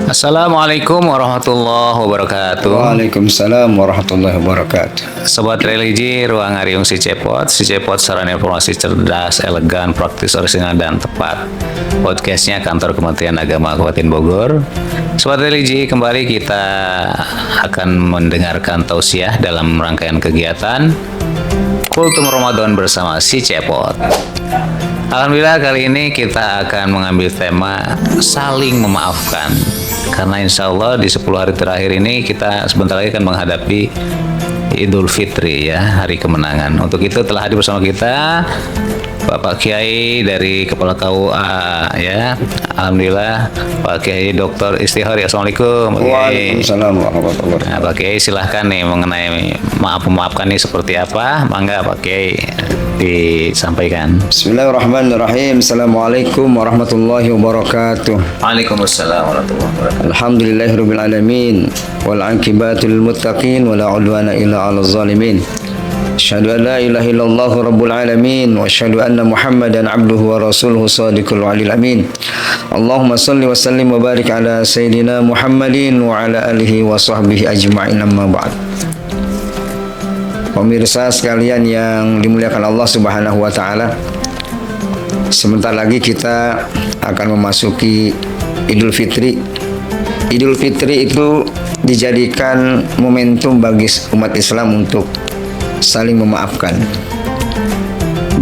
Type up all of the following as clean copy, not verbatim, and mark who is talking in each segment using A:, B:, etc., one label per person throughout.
A: Assalamualaikum warahmatullahi wabarakatuh.
B: Waalaikumsalam warahmatullahi wabarakatuh.
A: Sobat religi, ruang Ariung si Cepot sarana informasi cerdas, elegan, praktis, orisinal, dan tepat. Podcastnya Kantor Kementerian Agama Kabupaten Bogor. Sobat religi, kembali kita akan mendengarkan tausiah dalam rangkaian kegiatan Kultum Ramadan bersama si Cepot. Alhamdulillah, kali ini kita akan mengambil tema saling memaafkan. Karena insya Allah di 10 hari terakhir ini kita sebentar lagi akan menghadapi Idul Fitri, ya, hari kemenangan. Untuk itu telah hadir bersama kita Bapak Kiai dari Kepala KUA, ya. Alhamdulillah, Pak Kiai Dr. Istihari. Assalamualaikum, Pak Kiai.
B: Waalaikumsalam warahmatullahi wabarakatuh.
A: Nah, Pak Kiai silahkan nih mengenai maafkan nih seperti apa. Mangga Pak Kiai disampaikan.
B: Bismillahirrahmanirrahim. Assalamualaikum warahmatullahi wabarakatuh.
A: Waalaikumsalam warahmatullahi wabarakatuh.
B: Alhamdulillahirabbil alamin wal aqibatu lil muttaqin wala udwana illa 'alal zalimin. Asyhadu an la ilaha illallah rabbul alamin wa asyhadu anna Muhammadan 'abduhu wa rasuluhu shadiqul walil amin. Allahumma shalli wa sallim wa barik ala sayidina Muhammadin wa ala alihi wa sahbihi ajma'in, amma ba'd. Pemirsa sekalian yang dimuliakan Allah Subhanahu wa taala, sebentar lagi kita akan memasuki Idul Fitri. Idul Fitri itu dijadikan momentum bagi umat Islam untuk saling memaafkan.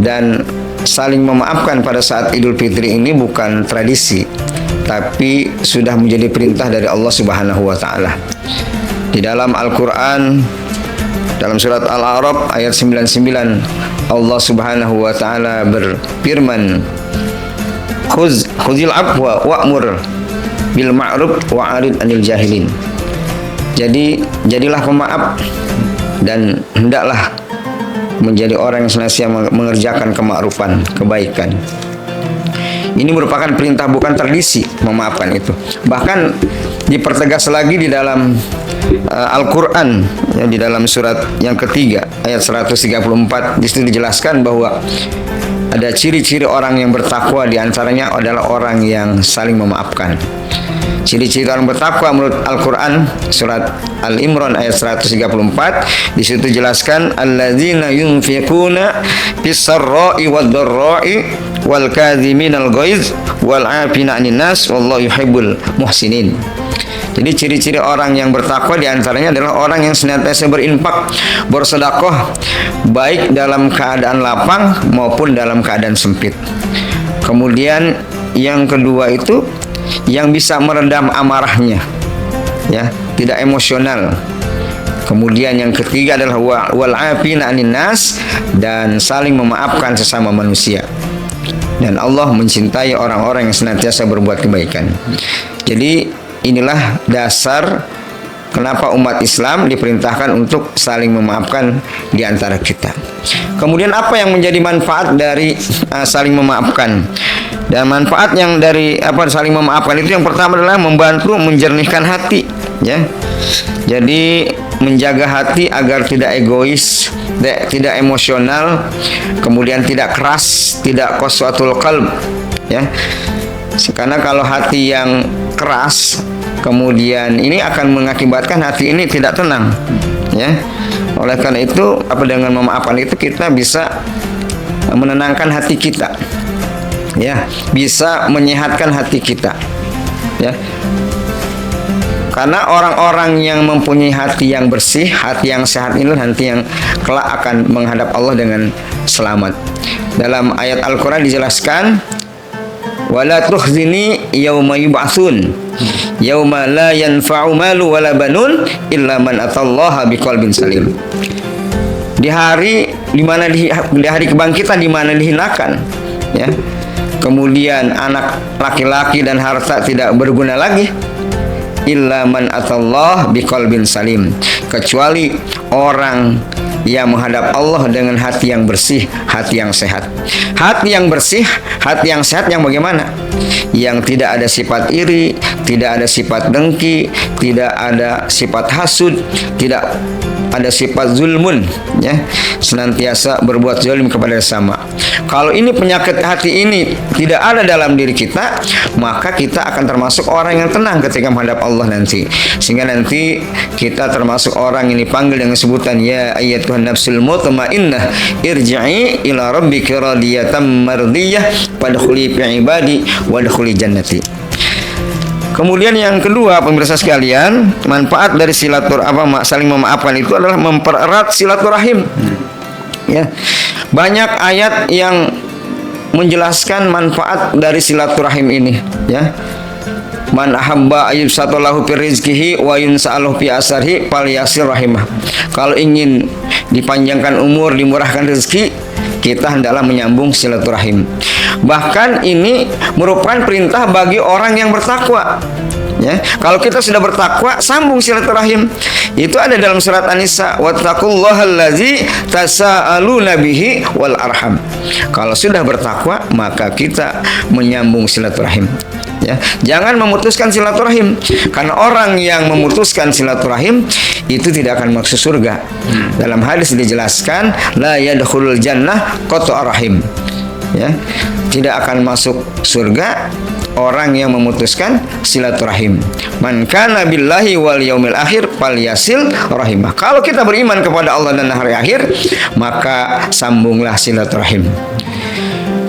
B: Dan saling memaafkan pada saat Idul Fitri ini bukan tradisi, tapi sudah menjadi perintah dari Allah Subhanahu wa taala. Di dalam Al-Qur'an, dalam surat Al-A'raf ayat 99, Allah Subhanahu wa taala berfirman, Khuzil afwa wa'mur bil ma'ruf wa'arid 'anil jahilin. Jadi jadilah pemaaf dan hendaklah menjadi orang yang senantiasa mengerjakan kemakrufan, kebaikan. Ini merupakan perintah, bukan tradisi memaafkan itu. Bahkan dipertegas lagi di dalam Al-Quran, ya, di dalam surat yang ketiga ayat 134, di situ dijelaskan bahwa ada ciri-ciri orang yang bertakwa, di antaranya adalah orang yang saling memaafkan. Ciri-ciri orang bertakwa menurut Al-Quran surat Al-Imran ayat 134, di situ dijelaskan alladzina yunfiquna fis-sarra'i wad-dharra'i wal kadhiminal ghaiz wal 'afina 'anil nas wallahu yuhibbul muhsinin. Jadi ciri-ciri orang yang bertakwa diantaranya adalah orang yang senantiasa berinfak, bersedekah, baik dalam keadaan lapang maupun dalam keadaan sempit. Kemudian yang kedua itu yang bisa meredam amarahnya, ya, tidak emosional. Kemudian yang ketiga adalah wal 'afina 'anil nas, dan saling memaafkan sesama manusia. Dan Allah mencintai orang-orang yang senantiasa berbuat kebaikan. Jadi inilah dasar kenapa umat Islam diperintahkan untuk saling memaafkan di antara kita. Kemudian apa yang menjadi manfaat dari saling memaafkan? Dan manfaat yang dari saling memaafkan itu yang pertama adalah membantu menjernihkan hati, ya. Jadi menjaga hati agar tidak egois, tidak emosional, kemudian tidak keras, tidak qaswatul qalb, ya. Karena kalau hati yang keras, kemudian ini akan mengakibatkan hati ini tidak tenang, ya. Oleh karena itu, dengan memaafkan itu kita bisa menenangkan hati kita, ya, bisa menyehatkan hati kita, ya. Karena orang-orang yang mempunyai hati yang bersih, hati yang sehat, ini nanti yang kelak akan menghadap Allah dengan selamat. Dalam ayat Al-Quran dijelaskan, wala tukhzini yauma yub'atsun yauma la yanfa'u malu wala banun illa man atallaha biqalbin salim. Di hari kebangkitan, di mana dihinakan, ya. Kemudian anak laki-laki dan harta tidak berguna lagi, illa man atallah biqalbin salim, kecuali orang yang menghadap Allah dengan hati yang bersih, hati yang sehat. Hati yang bersih, hati yang sehat yang bagaimana? Yang tidak ada sifat iri, tidak ada sifat dengki, tidak ada sifat hasud, tidak ada sifat zulmun, ya, senantiasa berbuat zalim kepada sesama. Kalau ini penyakit hati ini tidak ada dalam diri kita, maka kita akan termasuk orang yang tenang ketika menghadap Allah nanti. Sehingga nanti kita termasuk orang yang dipanggil dengan sebutan ya ayyatuhan nafsul mutmainnah irji'i ila rabbika radiyatan mardiyah fadkhuli fi ibadi wadkhuli jannati. Kemudian yang kedua, pemirsa sekalian, manfaat dari saling memaafkan itu adalah mempererat silaturahim. Ya. Banyak ayat yang menjelaskan manfaat dari silaturahim ini, ya. Man ahabba ayyub satalahu fi rizqihi wa yunsa'alahu fi asarihi falyasir rahimah. Kalau ingin dipanjangkan umur, dimurahkan rezeki, kita hendaklah menyambung silaturahim. Bahkan ini merupakan perintah bagi orang yang bertakwa. Ya, kalau kita sudah bertakwa, sambung silaturahim. Itu ada dalam surat An-Nisa, wattaqullahallazi tasaaluna bihi wal arham. Kalau sudah bertakwa, maka kita menyambung silaturahim. Ya, jangan memutuskan silaturahim, karena orang yang memutuskan silaturahim itu tidak akan masuk surga. Dalam hadis dijelaskan, la yadkhulul jannah qata'ur rahim. Ya, tidak akan masuk surga orang yang memutuskan silaturahim. Man kana billahi wal yaumil akhir falyasil rahimah. Kalau kita beriman kepada Allah dan hari akhir, maka sambunglah silaturahim.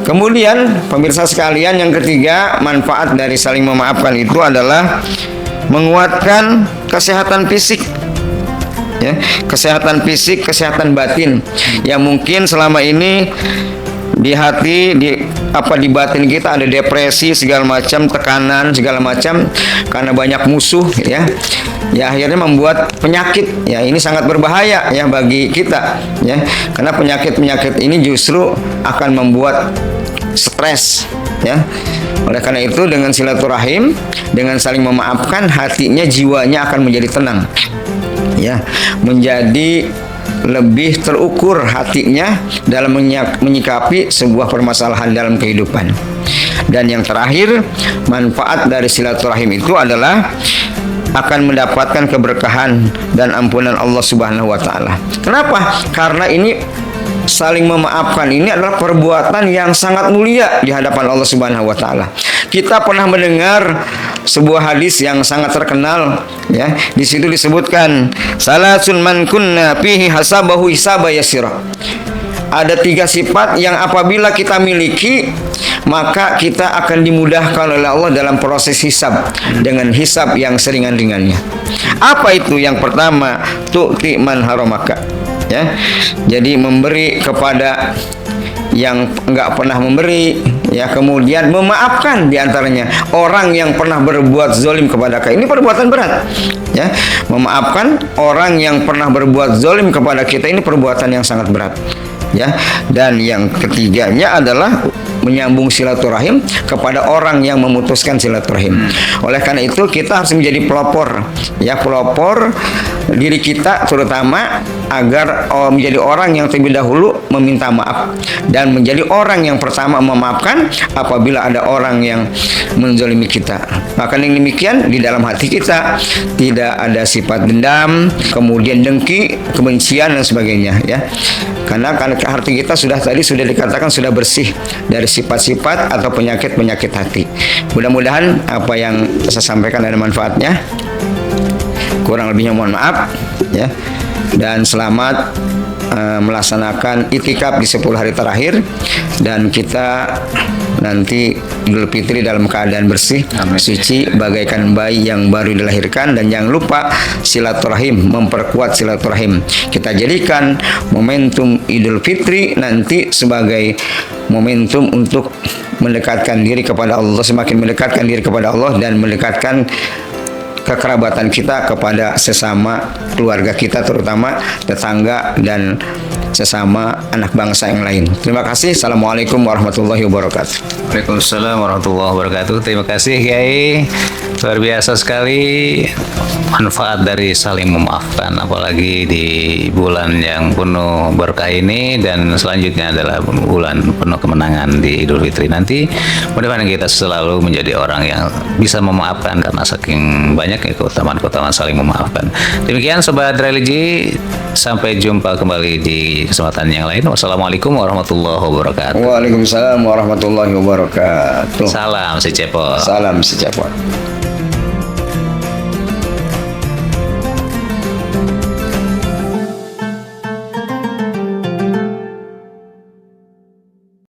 B: Kemudian pemirsa sekalian, yang ketiga, manfaat dari saling memaafkan itu adalah menguatkan kesehatan fisik. Ya, kesehatan fisik, kesehatan batin yang mungkin selama ini di hati, di batin kita ada depresi segala macam, tekanan segala macam karena banyak musuh, ya akhirnya membuat penyakit. Ya, ini sangat berbahaya ya bagi kita, ya, karena penyakit ini justru akan membuat stres, ya. Oleh karena itu, dengan silaturahim, dengan saling memaafkan, hatinya, jiwanya akan menjadi tenang, ya, menjadi lebih terukur hatinya dalam menyikapi sebuah permasalahan dalam kehidupan. Dan yang terakhir, manfaat dari silaturahim itu adalah akan mendapatkan keberkahan dan ampunan Allah Subhanahu wa taala. Kenapa? Karena ini saling memaafkan ini adalah perbuatan yang sangat mulia di hadapan Allah Subhanahu wa taala. Kita pernah mendengar sebuah hadis yang sangat terkenal, ya. Di situ disebutkan salasun man kunna fihi hasabahu hisaba yasira. Ada 3 sifat yang apabila kita miliki, maka kita akan dimudahkan oleh Allah dalam proses hisab, dengan hisab yang seringan-ringannya. Apa itu? Yang pertama, tu'ti man haramaka. Ya, jadi memberi kepada yang enggak pernah memberi, ya, kemudian memaafkan diantaranya orang yang pernah berbuat zalim kepada kita. Ini perbuatan berat, ya, memaafkan orang yang pernah berbuat zalim kepada kita, ini perbuatan yang sangat berat, ya. Dan yang ketiganya adalah menyambung silaturahim kepada orang yang memutuskan silaturahim. Oleh karena itu, kita harus menjadi pelopor, ya, pelopor diri kita terutama, agar menjadi orang yang terlebih dahulu meminta maaf dan menjadi orang yang pertama memaafkan apabila ada orang yang menzalimi kita. Maka yang demikian, di dalam hati kita tidak ada sifat dendam, kemudian dengki, kebencian dan sebagainya, ya. Karena hati kita sudah dikatakan sudah bersih dari sifat-sifat atau penyakit-penyakit hati. Mudah-mudahan apa yang saya sampaikan ada manfaatnya. Kurang lebihnya mohon maaf, ya. Dan selamat melaksanakan itikaf di 10 hari terakhir, dan kita nanti Idul Fitri dalam keadaan bersih, suci, bagaikan bayi yang baru dilahirkan. Dan jangan lupa silaturahim, memperkuat silaturahim. Kita jadikan momentum Idul Fitri nanti sebagai momentum untuk mendekatkan diri kepada Allah, semakin mendekatkan diri kepada Allah dan mendekatkan kekerabatan kita kepada sesama keluarga kita, terutama tetangga dan sesama anak bangsa yang lain. Terima kasih. Assalamualaikum warahmatullahi wabarakatuh.
A: Waalaikumsalam warahmatullahi wabarakatuh. Terima kasih, Kiai. Luar biasa sekali manfaat dari saling memaafkan, apalagi di bulan yang penuh berkah ini, dan selanjutnya adalah bulan penuh kemenangan di Idul Fitri nanti. Mudah-mudahan kita selalu menjadi orang yang bisa memaafkan, karena saking banyak banyak ya keutamaan saling memaafkan. Demikian Sobat Religi, sampai jumpa kembali di kesempatan yang lain. Wassalamualaikum warahmatullahi wabarakatuh.
B: Waalaikumsalam warahmatullahi wabarakatuh.
A: Salam si Cepot.
B: Salam si Cepot.